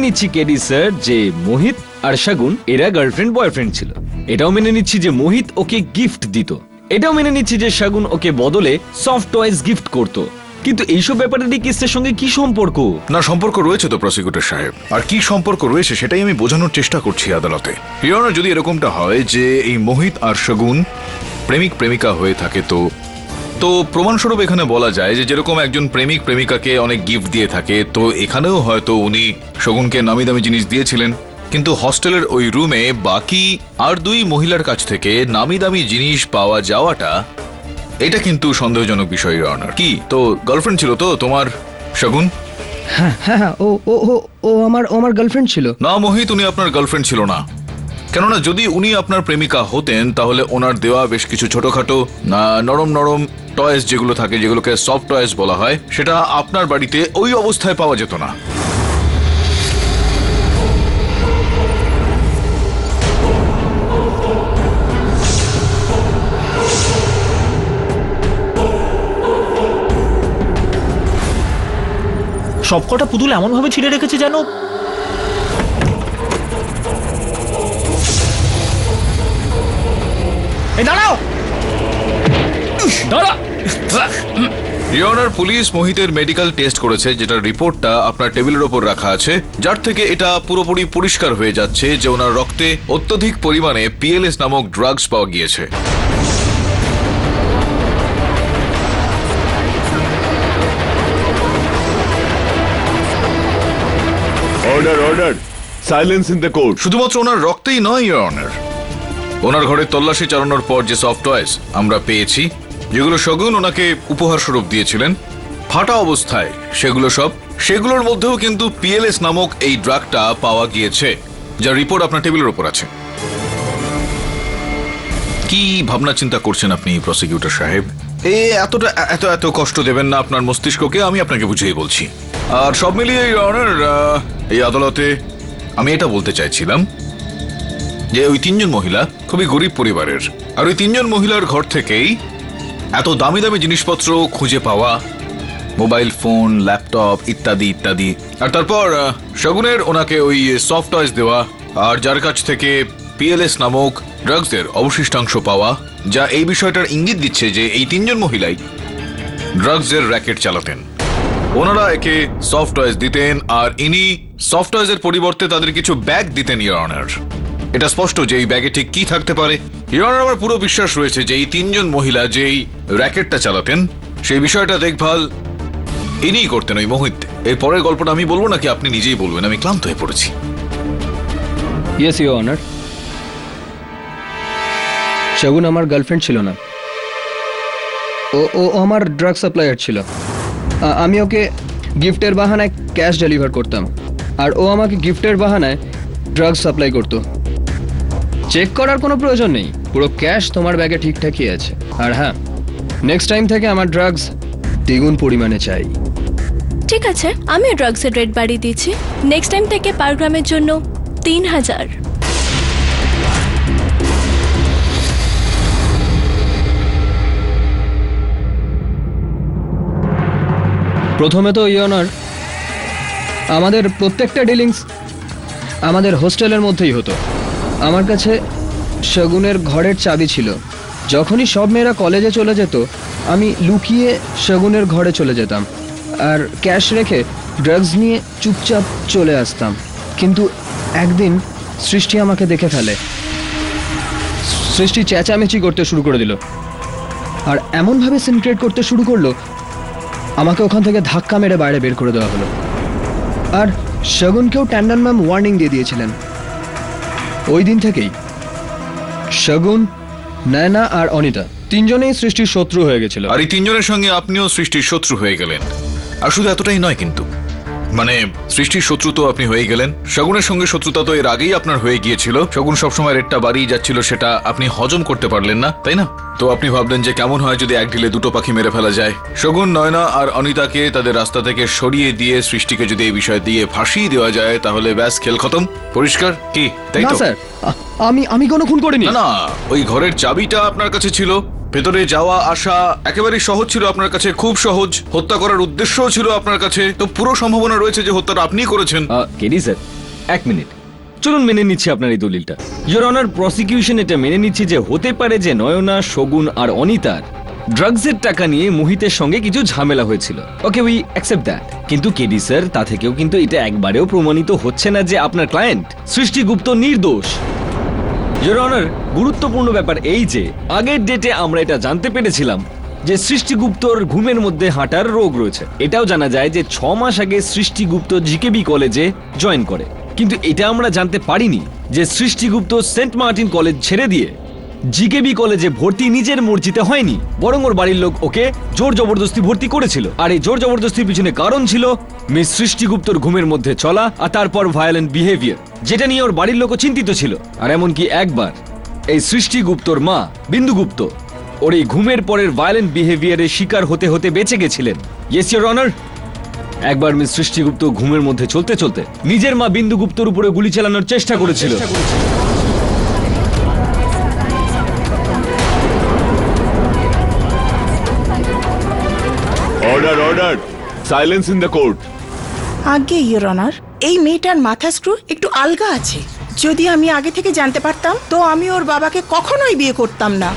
নিচ্ছি কেডি স্যার যে মোহিত আর শাগুন এরা গার্লফ্রেন্ড বয়ফ্রেন্ড ছিল। এটাও মেনে নিচ্ছি যে মোহিত ওকে গিফট দিত। এটাও মেনে নিচ্ছি যে শাগুন ওকে বদলে সফট টয়েস গিফট করত। কিন্তু এইসব ব্যাপারে কেসের সঙ্গে কি সম্পর্ক? না, সম্পর্ক রয়েছে তো প্রসিকিউটর সাহেব, আর কি সম্পর্ক রয়েছে সেটাই আমি বোঝানোর চেষ্টা করছি আদালতে। ইওর অনার, যদি এরকমটা হয় যে এই মোহিত আর শাগুন প্রেমিক প্রেমিকা হয়ে থাকে তো প্রমাণস্বরূপ এখানে বলা যায় যে যেরকম একজন প্রেমিক প্রেমিকাকে অনেক গিফট দিয়ে থাকে, তো এখানেও হয়তো উনি শাগুনকে নামি দামি জিনিস দিয়েছিলেন, কিন্তু হস্টেলের ওই রুমে বাকি আর দুই মহিলার কাছ থেকে নামি দামি জিনিস পাওয়া যাওয়াটা এটা কিন্তু সন্দেহজনক বিষয় ইওর অনার। কি তো গার্লফ্রেন্ড ছিল তো তোমার শাগুন? হ্যাঁ হ্যাঁ হ্যাঁ, ও আমার গার্লফ্রেন্ড ছিল। না মোহিত, উনি আপনার গার্লফ্রেন্ড ছিল না। কেননা যদি উনি আপনার প্রেমিকা হতেন তাহলে ওনার দেওয়া বেশ কিছু ছোটখাটো নরম নরম টয়েস যেগুলো থাকে, যেগুলোকে সফট টয়েস বলা হয়, সেটা আপনার বাড়িতে ওই অবস্থায় পাওয়া যেত না। সবকটা পুতুল এমন ভাবে ছিঁড়ে রেখেছে যেন দাঁড়াও। ইওর অনার, পুলিশ মোহিতের মেডিকেল টেস্ট করেছে, যেটার রিপোর্টটা আপনার টেবিলের ওপর রাখা আছে, যার থেকে এটা পুরোপুরি পরিষ্কার হয়ে যাচ্ছে যে ওনার রক্তে অত্যধিক পরিমাণে পিএলএস নামক ড্রাগস পাওয়া গিয়েছে। Order silence in the court. শুধুমাত্র ওনার রক্তেই নয় ইওর অনার, ওনার ঘরে তল্লাশি চালানোর পর যে সফট টয়েস আমরা পেয়েছি, যেগুলো শাগুন ওনাকে উপহার স্বরূপ দিয়েছিলেন ফাটা অবস্থায়, সেগুলোর মধ্যেও কিন্তু পিএলএস নামক এই ড্রাগটা পাওয়া গিয়েছে, যার রিপোর্ট আপনার টেবিলের উপর আছে। কি ভাবনা চিন্তা করছেন আপনি প্রসিকিউটর সাহেব? এত কষ্ট দেবেন না আপনার মস্তিষ্ককে, আমি আপনাকে বুঝিয়ে বলছি। আর সব মিলিয়ে ইওর অনার, এই আদালতে আমি এটা বলতে চাইছিলাম যে ওই তিনজন মহিলা খুবই গরিব পরিবারের, আর ওই তিনজন মহিলার ঘর থেকেই এত দামি দামি জিনিসপত্র খুঁজে পাওয়া, মোবাইল ফোন, ল্যাপটপ ইত্যাদি ইত্যাদি, আর তারপর শাগুনের ওনাকে ওই সফট টয়েস দেওয়া, আর যার কাছ থেকে পিএলএস নামক ড্রাগসের অবশিষ্টাংশ পাওয়া, যা এই বিষয়টার ইঙ্গিত দিচ্ছে যে এই তিনজন মহিলাই ড্রাগসের র্যাকেট চালাতেন। ওনারা একে সফট টয়েস দিতেন আর ইনি সফট টয়েসের পরিবর্তে তাদের কিছু ব্যাগ দিতেন ইওর অনার। এটা স্পষ্ট যে এই ব্যাগে ঠিক কি থাকতে পারে। ইওর অনার, আমার পুরো বিশ্বাস রয়েছে যে এই তিনজন মহিলা যেই র্যাকেটটা চালাতেন সেই বিষয়টা দেখভাল ইনিই করতেন, ওই মোহিত। এর পরের গল্পটা আমি বলবো নাকি আপনি নিজেই বলবেন? আমি ক্লান্ত হয়ে পড়েছি। ইয়েস ইওর অনার, শাগুন আমার গার্লফ্রেন্ড ছিল না, ও আমার ড্রাগ সাপ্লায়ার ছিল। আমি ওকে গিফটের বাহানায় ক্যাশ ডেলিভার করতাম, আর ও আমাকে গিফটের বাহানায় ড্রাগ সাপ্লাই করতো। চেক করার কোনো প্রয়োজন নেই, পুরো ক্যাশ তোমার ব্যাগে ঠিকঠাকই আছে। আর হ্যাঁ, নেক্সট টাইম থেকে আমার ড্রাগস দ্বিগুণ পরিমাণে চাই। ঠিক আছে, আমিও ড্রাগসের রেট বাড়িয়ে দিয়েছি। নেক্সট টাইম থেকে পার গ্রামের জন্য 3000। প্রথমে তো ইওর অনার, আমাদের প্রত্যেকটা ডিলিংস আমাদের হোস্টেলের মধ্যেই হতো। আমার কাছে শগুনের ঘরের চাবি ছিল। যখনই সব মেয়েরা কলেজে চলে যেত আমি লুকিয়ে শগুনের ঘরে চলে যেতাম আর ক্যাশ রেখে ড্রাগস নিয়ে চুপচাপ চলে আসতাম। কিন্তু একদিন সৃষ্টি আমাকে দেখে ফেলে। সৃষ্টি চেঁচামেচি করতে শুরু করে দিল আর এমনভাবে সিনক্রেট করতে শুরু করলো আমাকে ওখান থেকে ধাক্কা মেরে বাইরে বের করে দেওয়া হলো। আর শগুনকেও ট্যান্ডন ম্যাম ওয়ার্নিং দিয়ে দিয়েছিলেন। ওই দিন থেকেই শগুন, নয়না আর অনিতা তিনজনেই সৃষ্টির শত্রু হয়ে গেছিল। আর এই তিনজনের সঙ্গে আপনিও সৃষ্টির শত্রু হয়ে গেলেন। আর শুধু এতটাই নয়, কিন্তু মানে সৃষ্টির শত্রু তো আপনি হয়ে গেলেন, শগুনের সঙ্গে শত্রুতা তো এর আগেই আপনার হয়ে গিয়েছিল। শগুন সবসময় রেটটা বাড়িয়ে যাচ্ছিল, সেটা আপনি হজম করতে পারলেন না, তাই না? তো আপনি ভাবলেন যে কেমন হয় যদি এক ঢিলে দুটো পাখি মেরে ফেলা যায়। শগুন, নয়না আর অনিতাকে তাদের রাস্তা থেকে সরিয়ে দিয়ে সৃষ্টিকে যদি এই বিষয় দিয়ে ফাঁসিয়ে দেওয়া যায় তাহলে ব্যাস খেল খতম, পরিষ্কার কি? তাই না তো? স্যার, আমি কোনো খুন করিনি। না, ওই ঘরের চাবিটা আপনার কাছে ছিল, ভেতরে যাওয়া আসা একেবারে সহজ ছিল আপনার কাছে, খুব সহজ। হত্যা করার উদ্দেশ্যও ছিল আপনার কাছে, তো পুরো সম্ভাবনা রয়েছে যে হত্যাটা আপনিই করেছেন। কেডি স্যার, এক মিনিট, চলুন মেনে নিচ্ছি আপনার এই দলিলটা। ইওর অনার, প্রসিকিউশন এটা মেনে নিচ্ছে যে হতে পারে যে নয়না, শগুন আর অনিতার ড্রাগসের টাকা নিয়ে মোহিতের সঙ্গে কিছু ঝামেলা হয়েছিল। ওকে, উই অ্যাকসেপ্ট দ্যাট। কিন্তু কেডি স্যার, তা থেকেও কিন্তু এটা একবারেও প্রমাণিত হচ্ছে না যে আপনার ক্লায়েন্ট সৃষ্টি গুপ্ত নির্দোষ। ইওর অনার, গুরুত্বপূর্ণ ব্যাপার এই যে আগের ডেটে আমরা এটা জানতে পেরেছিলাম যে সৃষ্টিগুপ্তর ঘুমের মধ্যে হাঁটার রোগ রয়েছে। এটাও জানা যায় যে 6 মাস আগে সৃষ্টিগুপ্ত জিকেবি কলেজে জয়েন করে। কিন্তু এটা আমরা জানতে পারিনি যে সৃষ্টিগুপ্ত সেন্ট মার্টিন কলেজ ছেড়ে দিয়ে জিকেবি কলেজে ভর্তি নিজের মর্জিতে হয়নি, বরং ওর বাড়ির লোক ওকে জোর জবরদস্তি ভর্তি করেছিল। আর এই জোর জবরদস্তির পিছনে কারণ ছিল মিস সৃষ্টিগুপ্তর ঘুমের মধ্যে চলা আর তারপর ভায়োলেন্ট বিহেভিয়ার, যেটা নিয়ে ওর বাড়ির লোকও চিন্তিত ছিল। আর এমনকি একবার এই সৃষ্টিগুপ্তর মা বিন্দুগুপ্ত ওর এই ঘুমের পরের ভায়োলেন্ট বিহেভিয়ারের শিকার হতে হতে বেঁচে গেছিলেন। ইয়েস ইওর অনার, একবার মিস সৃষ্টিগুপ্ত ঘুমের মধ্যে চলতে চলতে নিজের মা বিন্দুগুপ্তর উপরে গুলি চালানোর চেষ্টা করেছিল। Order, order, silence in the court. আগে ইওর অনার, এই মেয়েটার মাথা স্ক্রু একটু আলগা আছে। যদি আমি আগে থেকে জানতে পারতাম তো আমি ওর বাবাকে কখনোই বিয়ে করতাম না।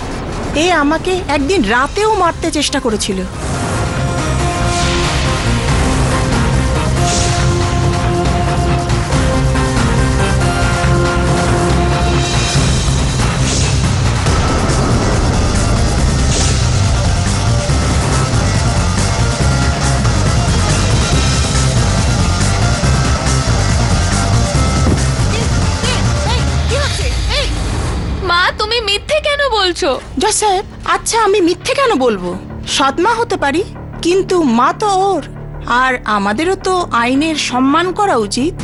এ আমাকে একদিন রাতেও মারতে চেষ্টা করেছিল। মা, তুমি মিথ্যে কেন বলছো? স্যার, আচ্ছা আমি মিথ্যে কেন বলবো? সৎমা হতে পারি, কিন্তু মা তো ওর। আর আমাদেরও তো আইনের সম্মান করা উচিত।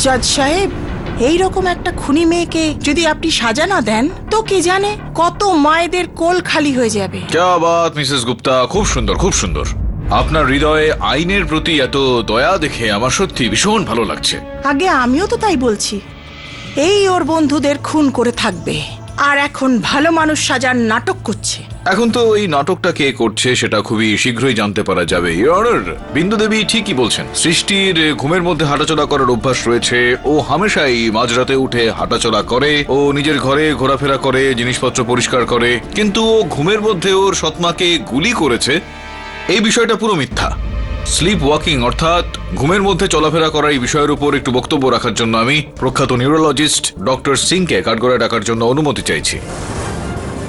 জজ সাহেব, এই রকম একটা খুনি মেয়েকে যদি আপনি সাজা না দেন তো কে জানে কত মায়েদের কোল খালি হয়ে যাবে। ক্যা বাত মিসেস গুপ্তা, খুব সুন্দর, খুব সুন্দর। আপনার হৃদয়ে আইনের প্রতি এত দয়া দেখে আমার সত্যি ভীষণ ভালো লাগছে। আগে আমিও তো তাই বলছি। এই ওর বন্ধুদের খুন করে থাকবে আর এখন ভালো মানুষ সাজার নাটক করছে। এখন তো এই নাটকটা কে করছে সেটা খুবই শীঘ্রই জানতে পারা যাবে। ইওর অনার, বিন্দু দেবী ঠিকই বলছেন। সৃষ্টির ঘুমের মধ্যে হাঁটাচলা করার অভ্যাস রয়েছে। ও হামেশাই মাঝরাতে উঠে হাঁটাচলা করে, ও নিজের ঘরে ঘোরাফেরা করে, জিনিসপত্র পরিষ্কার করে। কিন্তু ও ঘুমের মধ্যে ওর সৎমাকে গুলি করেছে, এই বিষয়টা পুরো মিথ্যা। স্লিপ ওয়াকিং অর্থাৎ ঘুমের মধ্যে চলাফেরা করার এই বিষয়ের উপর একটু বক্তব্য রাখার জন্য আমি প্রখ্যাত নিউরোলজিস্ট ডক্টর সিংকে কাঠগড়ায় ডাকার জন্য অনুমতি চাইছি।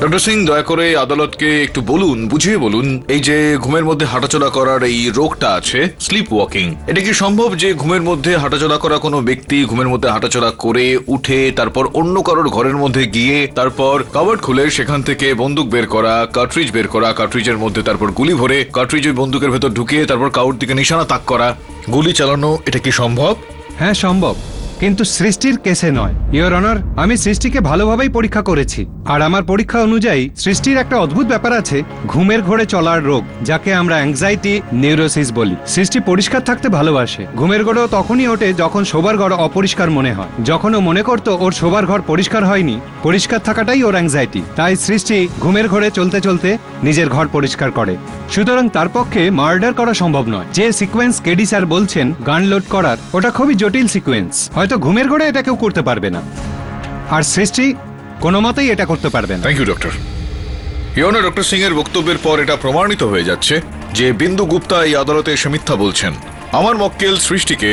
ডক্টর সিং, দয়া করে আদালতকে একটু বলুন, বুঝিয়ে বলুন, এই যে ঘুমের মধ্যে হাঁটাচলা করার এই রোগটা আছে, স্লিপ ওয়াকিং, এটা কি সম্ভব যে ঘুমের মধ্যে হাঁটাচলা করা কোনো ব্যক্তি ঘুমের মধ্যে হাঁটাচলা করে উঠে তারপর অন্য কারোর ঘরের মধ্যে গিয়ে তারপর কাভার্ড খুলে সেখান থেকে বন্দুক বের করা, কার্ট্রিজ বের করা, কার্ট্রিজের মধ্যে তারপর গুলি ভরে কার্ট্রিজ ওই বন্দুকের ভেতর ঢুকিয়ে তারপর কাউর দিকে নিশানা তাক করা, গুলি চালানো, এটা কি সম্ভব? হ্যাঁ সম্ভব, কিন্তু সৃষ্টির কেসে নয়। ইওর অনার, আমি সৃষ্টিকে ভালোভাবেই পরীক্ষা করেছি আর আমার পরীক্ষা অনুযায়ী সৃষ্টির একটা অদ্ভুত ব্যাপার আছে, ঘুমের ঘোরে চলার রোগ, যাকে আমরা অ্যাংজাইটি নিউরোসিস বলি। সৃষ্টি পরিষ্কার থাকতে ভালোবাসে। ঘুমের ঘোরেও তখনই ওঠে যখন শোবার ঘর অপরিষ্কার মনে হয়। যখন ও মনে করতো ওর শোবার ঘর পরিষ্কার হয়নি, পরিষ্কার থাকাটাই ওর অ্যাংজাইটি, তাই সৃষ্টি ঘুমের ঘোরে চলতে চলতে নিজের ঘর পরিষ্কার করে। সুতরাং তার পক্ষে মার্ডার করা সম্ভব নয়। যে সিকোয়েন্স কেডি স্যার বলছেন গান লোড করার, ওটা খুবই জটিল সিকোয়েন্স। হয়তো ঘুমের ঘোরে এটা কেউ করতে পারবে না, আর সৃষ্টি কোনো মতেই এটা করতে পারবে না। Thank you doctor. Your honour, doctor Singh এর বক্তব্যের পর এটা প্রমাণিত হয়ে যাচ্ছে যে বিন্দু গুপ্তা এই আদালতে এসে মিথ্যা বলছেন। আমার মক্কেল সৃষ্টিকে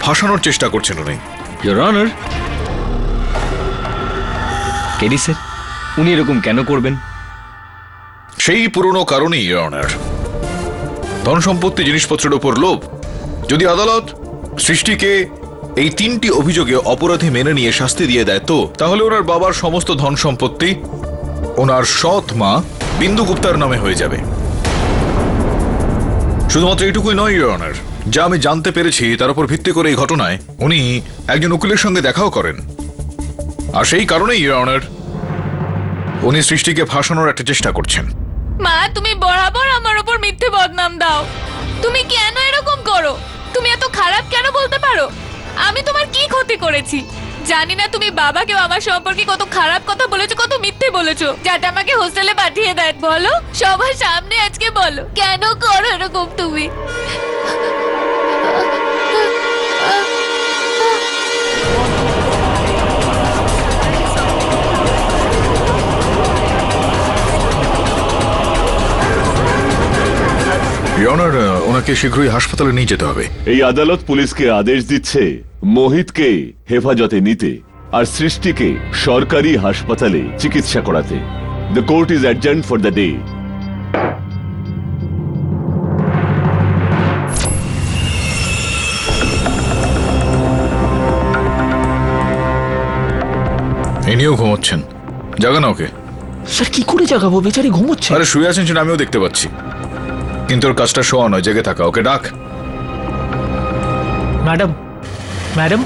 ফাঁসানোর চেষ্টা করছেন উনি। ইয়োর অনার, কেডি স্যার, উনি এরকম কেন করবেন? সেই পুরনো কারণেই ইয়নার, ধন সম্পত্তি জিনিসপত্রের উপর লোভ। যদি আদালত সৃষ্টিকে এই 3টি অভিযোগে অপরাধী মেনে নিয়ে শাস্তি দিয়ে দেয় তো তাহলে ওনার বাবার সমস্ত ধন সম্পত্তি ওনার সৎ মা বিন্দু গুপ্তার নামে হয়ে যাবে। শুধুমাত্র এটুকুই নয় ইওর অনার, যা আমি জানতে পেরেছি তার উপর ভিত্তি করে এই ঘটনায় উনি একজন উকিলের সঙ্গে দেখাও করেন। আর সেই কারণেই ইওর অনার, উনি সৃষ্টিকে ফাঁসানোর একটা চেষ্টা করছেন। মা, তুমি বরাবর আমার উপর মিথ্যে বদনাম দাও। তুমি কেন এরকম করো? তুমি এত খারাপ কেন বলতে পারো? আমি তোমার কি ক্ষতি করেছি? জানি না তুমি বাবাকেও আমার সম্পর্কে কত খারাপ কথা বলেছো, কত মিথ্যে বলেছো, যাতে আমাকে হোস্টেলে পাঠিয়ে দেয়। বলো, সবার সামনে আজকে বলো, কেন করো এরকম তুমি? ইওনার, ওনাকে শীঘ্রই হাসপাতালে নিয়ে যেতে হবে। এই আদালত পুলিশকে আদেশ দিচ্ছে মোহিতকে হেফাজতে নিতে আর সৃষ্টিকে সরকারি হাসপাতালে চিকিৎসা করাতে। The court is adjourned for the day. ইনিও ঘুমোচ্ছেন, জাগানো ওকে। স্যার কি করে জাগাবো? বেচারি ঘুমোচ্ছে। আরে শুয়ে আছেন সেটা আমিও দেখতে পাচ্ছি, কিন্তু ওর কাজটা শোয়া নয়, জেগে থাকা। ওকে ডাক। ম্যাডাম, ম্যাডাম,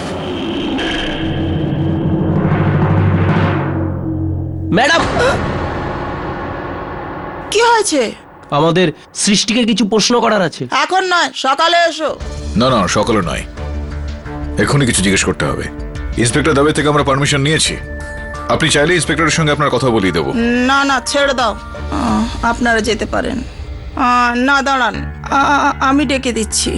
ম্যাডাম, কি হয়েছে? আমাদের সৃষ্টিকে কিছু প্রশ্ন করার আছে। এখন নয়, সকালে এসো। না না, সকালে নয়, এখনই কিছু জিজ্ঞেস করতে হবে। ইন্সপেক্টর দাবে থেকে আমরা পারমিশন নিয়েছি। আপনি চাইলে ইন্সপেক্টরের সঙ্গে আপনার কথা বলিয়ে দেবো। না না, ছেড়ে দাও, আপনারা যেতে পারেন। না দাঁড়ান, আমি ডেকে দিচ্ছি।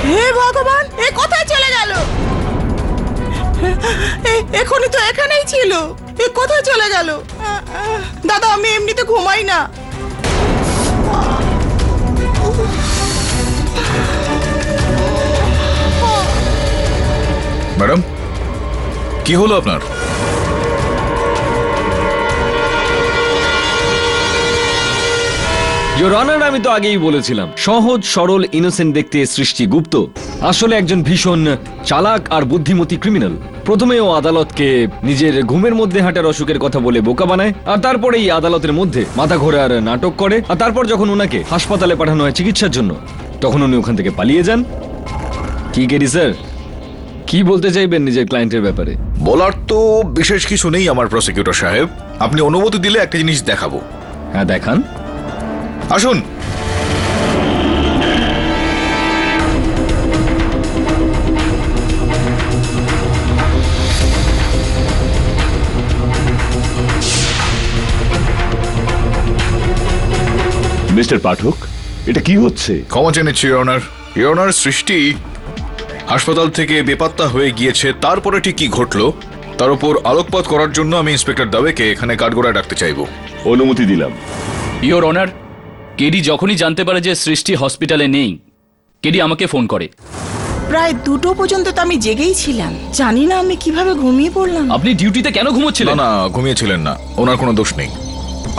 হে ভগবান, এ কোথায় চলে গেল? এখনই তো এখানেই ছিল, এ কোথায় চলে গেল? দাদা, আমি এমনিতে ঘুমাই না। ম্যাডাম, কি হলো আপনার? ইয়োর অনার, আমি তো আগেই বলেছিলাম, সহজ সরল ইনোসেন্ট দেখতে সৃষ্টি গুপ্ত আসলে একজন ভীষণ চালাক আর বুদ্ধিমতী ক্রিমিনাল। প্রথমে ও আদালতকে নিজের ঘুমের মধ্যে হাঁটার অসুখের কথা বলে বোকা বানায়, আর তারপরে এই আদালতের মধ্যে মাথা ঘোরার নাটক করে, আর তারপর যখন ওনাকে হাসপাতালে পাঠানো হয় চিকিৎসার জন্য, তখন উনি ওখান থেকে পালিয়ে যান। কি কেডি স্যার, কি বলতে চাইবেন নিজের ক্লায়েন্টের ব্যাপারে? বলার তো বিশেষ কিছু নেই আমার প্রসিকিউটর সাহেব। আপনি অনুমতি দিলে একটা জিনিস দেখাবো। হ্যাঁ, দেখান। আসুন। মিস্টার পাঠক, এটা কি হচ্ছে? ক্ষমা চেয়ে নিচ্ছি ইওনার। ইওনার, সৃষ্টি হাসপাতাল থেকে বেপাত্তা হয়ে গিয়েছে, তারপরে ঠিক কি ঘটলো তার উপর আলোকপাত করার জন্য আমি ইন্সপেক্টর দাবেকে এখানে কাঠগড়ায় ডাকতে চাইবো। অনুমতি দিলাম। ইওর অনার, কেডি যখনই জানতে পারে যে সৃষ্টি হসপিটালে নেই, কেডি আমাকে ফোন করে। প্রায় 2টো পর্যন্ত তো আমি জেগেই ছিলাম, জানি না আমি কিভাবে ঘুমিয়ে পড়লাম। আপনি ডিউটিতে কেন ঘুমোচ্ছিলেন? না না, ঘুমিয়েছিলেন না, ওনার কোনো দোষ নেই।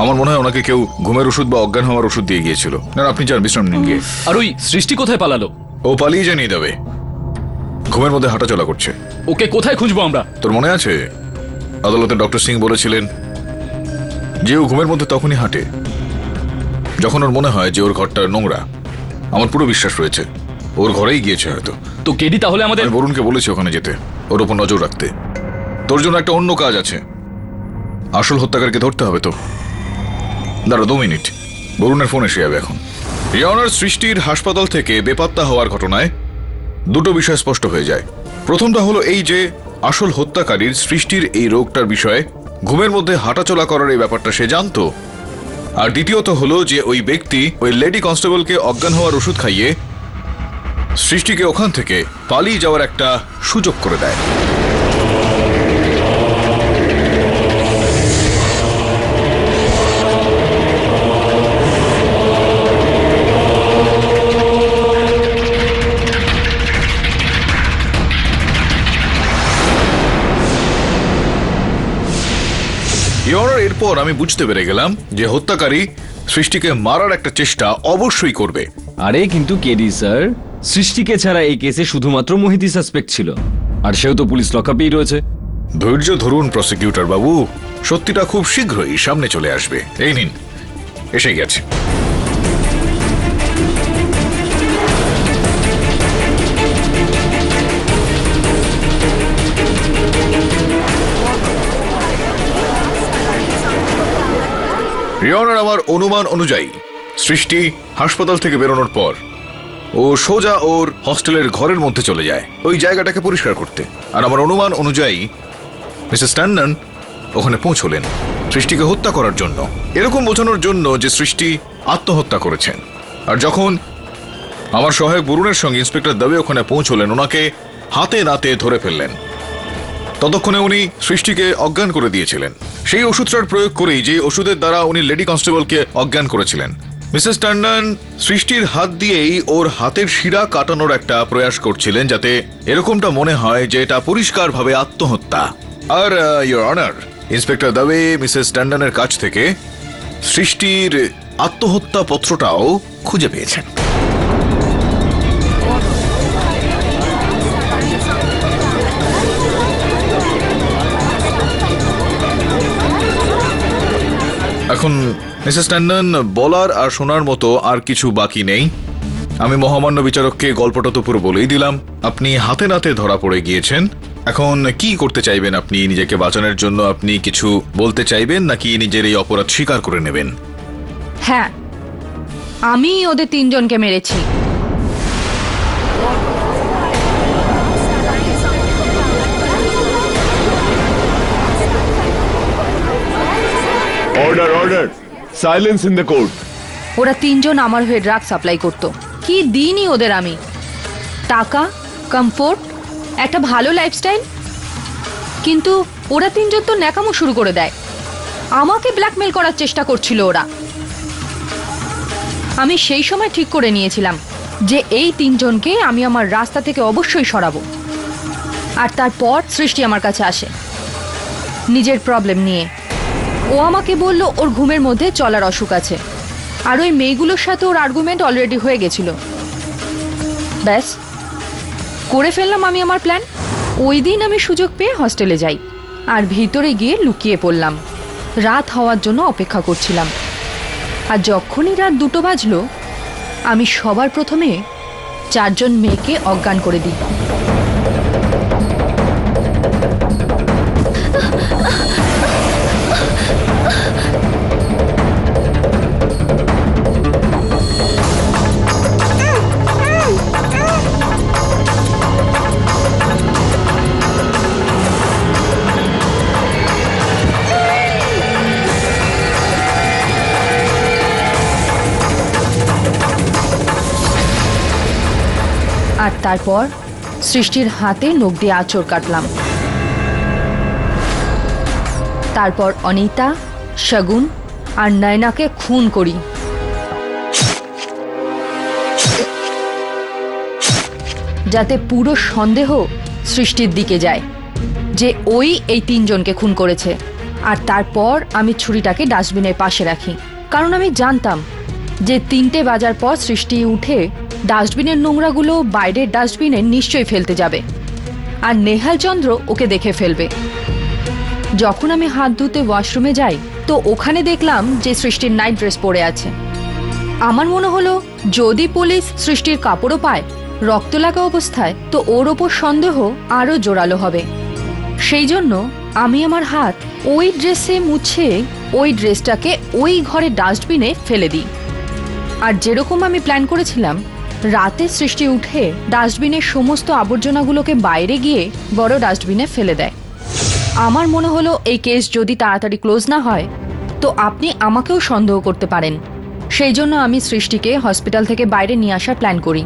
আমার মনে হয় ওনাকে কেউ ঘুমের ওষুধ বা অজ্ঞান হওয়ার ওষুধ দিয়ে গিয়েছিল। না, আপনি যান, বিশ্রাম নিন গিয়ে। আর ওই সৃষ্টি কোথায় পালালো? ও পালিয়ে জানিয়ে দেবে, ঘুমের মধ্যে হাঁটা চলা করছে। ওকে কোথায় খুঁজবো আমরা? তোর মনে আছে আদালতে ডক্টর সিং বলেছিলেন যে ও ঘুমের মধ্যে তখনই হাঁটে যখন ওর মনে হয় যে ওর ঘরটা নোংরা। আমার পুরো বিশ্বাস রয়েছে ওর ঘরেই গিয়েছে হয়তো। তো কেডি তাহলে আমাদের... আমি বরুণকে বলেছি ওখানে যেতে, ওর উপর নজর রাখতে। তোর জন্য একটা অন্য কাজ আছে, আসল হত্যাকারীকে ধরতে হবে। তো দাঁড়া 2 মিনিট, বরুণের ফোন এসে যাবে এখন। ইওনার, সৃষ্টির হাসপাতাল থেকে বেপাত্তা হওয়ার ঘটনায় 2টো বিষয় স্পষ্ট হয়ে যায়। প্রথমটা হলো এই যে আসল হত্যাকারীর সৃষ্টির এই রোগটার বিষয়ে ঘুমের মধ্যে হাঁটাচলা করার এই ব্যাপারটা সে জানতো। আর দ্বিতীয়ত হলো যে ওই ব্যক্তি ওই লেডি কনস্টেবলকে অজ্ঞান হওয়ার ওষুধ খাইয়ে সৃষ্টিকে ওখান থেকে পালিয়ে যাওয়ার একটা সুযোগ করে দেয়। এরপর আমি বুঝতে পেরে গেলাম যে হত্যাকারী সৃষ্টিকে মারার একটা চেষ্টা অবশ্যই করবে। আরে কিন্তু কেডি স্যার, সৃষ্টিকে ছাড়া এই কেসে শুধুমাত্র মোহিতই সাসপেক্ট ছিল, আর সেও তো পুলিশ লকআপেই রয়েছে। ধৈর্য ধরুন প্রসিকিউটর বাবু, সত্যিটা খুব শীঘ্রই সামনে চলে আসবে। এই নিন, এসে গেছে। রিওনার আমার অনুমান অনুযায়ী সৃষ্টি হাসপাতাল থেকে বেরোনোর পর ও সোজা ওর হস্টেলের ঘরের মধ্যে চলে যায় ওই জায়গাটাকে পরিষ্কার করতে। আর আমার অনুমান অনুযায়ী মিসেস ট্যান্ডন ওখানে পৌঁছলেন সৃষ্টিকে হত্যা করার জন্য, এরকম বোঝানোর জন্য যে সৃষ্টি আত্মহত্যা করেছেন। আর যখন আমার সহায়ক বরুণের সঙ্গে ইন্সপেক্টর দবে ওখানে পৌঁছলেন, ওনাকে হাতে নাতে ধরে ফেললেন। ততক্ষণে উনি সৃষ্টিকে অজ্ঞান করে দিয়েছিলেন সেই ওষুধটার প্রয়োগ করেই যে ওষুধের দ্বারা উনি লেডি কনস্টেবলকে অজ্ঞান করেছিলেন। মিসেস ট্যান্ডন সৃষ্টির হাত দিয়েই ওর হাতের শিরা কাটানোর একটা প্রয়াস করছিলেন, যাতে এরকমটা মনে হয় যে এটা পরিষ্কারভাবে আত্মহত্যা। আর your honour, inspector Dubey Mrs ট্যান্ডনের কাছ থেকে সৃষ্টির আত্মহত্যা পত্রটাও খুঁজে পেয়েছেন। এখন মিসেস ট্যান্ডন, বলার আর শোনার মতো আর কিছু বাকি নেই। আমি মহামান্য বিচারককে গল্পটা তো পুরো বলেই দিলাম। আপনি হাতে নাতে ধরা পড়ে গিয়েছেন। এখন কি করতে চাইবেন আপনি? নিজেকে বাঁচানোর জন্য আপনি কিছু বলতে চাইবেন, নাকি নিজের এই অপরাধ স্বীকার করে নেবেন? হ্যাঁ, আমি ওদের তিনজনকে মেরেছি। Order order, silence in the court. ওরা তিনজন আমার হয়ে ড্রাগ সাপ্লাই করতো। কি দিনই ওদের আমি, টাকা, কমফোর্ট, একটা ভালো লাইফস্টাইল। কিন্তু ওরা তিনজন তো ন্যাকামো শুরু করে দেয়। আমাকে ব্ল্যাকমেল করার চেষ্টা করছিল ওরা। আমি সেই সময় ঠিক করে নিয়েছিলাম যে এই তিনজনকে আমি আমার রাস্তা থেকে অবশ্যই সরাবো। আর তারপর সৃষ্টি আমার কাছে আসে নিজের প্রবলেম নিয়ে। ও আমাকে বলল ওর ঘুমের মধ্যে চলার অসুখ আছে, আর ওই মেয়েগুলোর সাথে ওর আর্গুমেন্ট অলরেডি হয়ে গেছিল। ব্যাস করে ফেললাম আমি আমার প্ল্যান। ওই দিন আমি সুযোগ পেয়ে হস্টেলে যাই আর ভিতরে গিয়ে লুকিয়ে পড়লাম। রাত হওয়ার জন্য অপেক্ষা করছিলাম। আর যখনই রাত 2টো বাজলো, আমি সবার প্রথমে 4জন মেয়েকে অজ্ঞান করে দিই। আর তারপর সৃষ্টির হাতে নখ দিয়ে আঁচড় কাটলাম। তারপর অনিতা, শগুন আর নয়নাকে খুন করি। যাতে পুরো সন্দেহ সৃষ্টির দিকে যায় যে ওই এই তিনজনকে খুন করেছে। আর তারপর আমি ছুরিটাকে ডাস্টবিনের পাশে রাখি, কারণ আমি জানতাম যে 3টে বাজার পর সৃষ্টি উঠে ডাস্টবিনের নোংরাগুলো বাইরের ডাস্টবিনে নিশ্চয়ই ফেলতে যাবে, আর নেহাল চন্দ্র ওকে দেখে ফেলবে। যখন আমি হাত ধুতে ওয়াশরুমে যাই, তো ওখানে দেখলাম যে সৃষ্টির নাইট ড্রেস পরে আছে। আমার মনে হলো যদি পুলিশ সৃষ্টির কাপড়ও পায় রক্ত লাগা অবস্থায়, তো ওর ওপর সন্দেহ আরও জোরালো হবে। সেই জন্য আমি আমার হাত ওই ড্রেসে মুছে ওই ড্রেসটাকে ওই ঘরে ডাস্টবিনে ফেলে দিই। আর যেরকম আমি প্ল্যান করেছিলাম রাতে সৃষ্টি উঠে ডাস্টবিনের সমস্ত আবর্জনাগুলোকে বাইরে গিয়ে বড় ডাস্টবিনে ফেলে দেয়। আমার মনে হলো এই কেস যদি তাড়াতাড়ি ক্লোজ না হয় তো আপনি আমাকেও সন্দেহ করতে পারেন। সেই জন্য আমি সৃষ্টিকে হসপিটাল থেকে বাইরে নিয়ে আসার প্ল্যান করি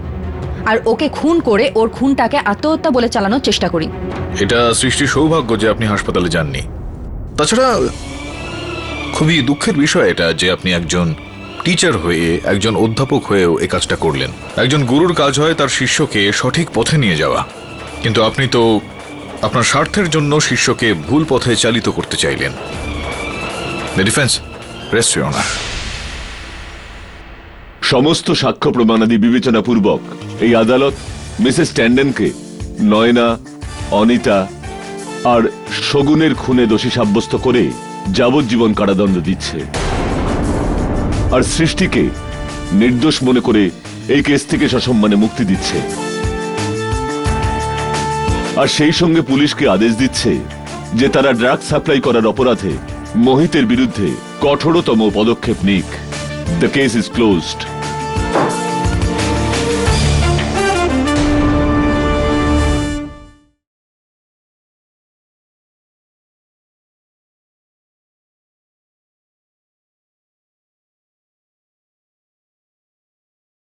আর ওকে খুন করে ওর খুনটাকে আত্মহত্যা বলে চালানোর চেষ্টা করি। এটা সৃষ্টির সৌভাগ্য যে আপনি হাসপাতালে যাননি। তাছাড়া খুবই দুঃখের বিষয় এটা যে আপনি একজন টিচার হয়ে, একজন অধ্যাপক হয়েও এই কাজটা করলেন। একজন গুরুর কাজ হয় তার শিষ্যকে সঠিক পথে নিয়ে যাওয়া, কিন্তু আপনি তো আপনার স্বার্থের জন্য শিষ্যকে ভুল পথে চালিত করতে চাইলেন। The defence, rest your honour. সমস্ত সাক্ষ্য প্রমাণাদি বিবেচনাপূর্বক এই আদালত মিসেস ট্যান্ডনকে নয়না, অনিতা আর শগুনের খুনে দোষী সাব্যস্ত করে যাবজ্জীবন কারাদণ্ড দিচ্ছে, আর সৃষ্টিকে নির্দোষ মনে করে এই কেস থেকে সসম্মানে মুক্তি দিচ্ছে। আর সেই সঙ্গে পুলিশকে আদেশ দিচ্ছে যে তারা ড্রাগ সাপ্লাই করার অপরাধে মোহিতের বিরুদ্ধে কঠোরতম পদক্ষেপ নিক। The case is closed.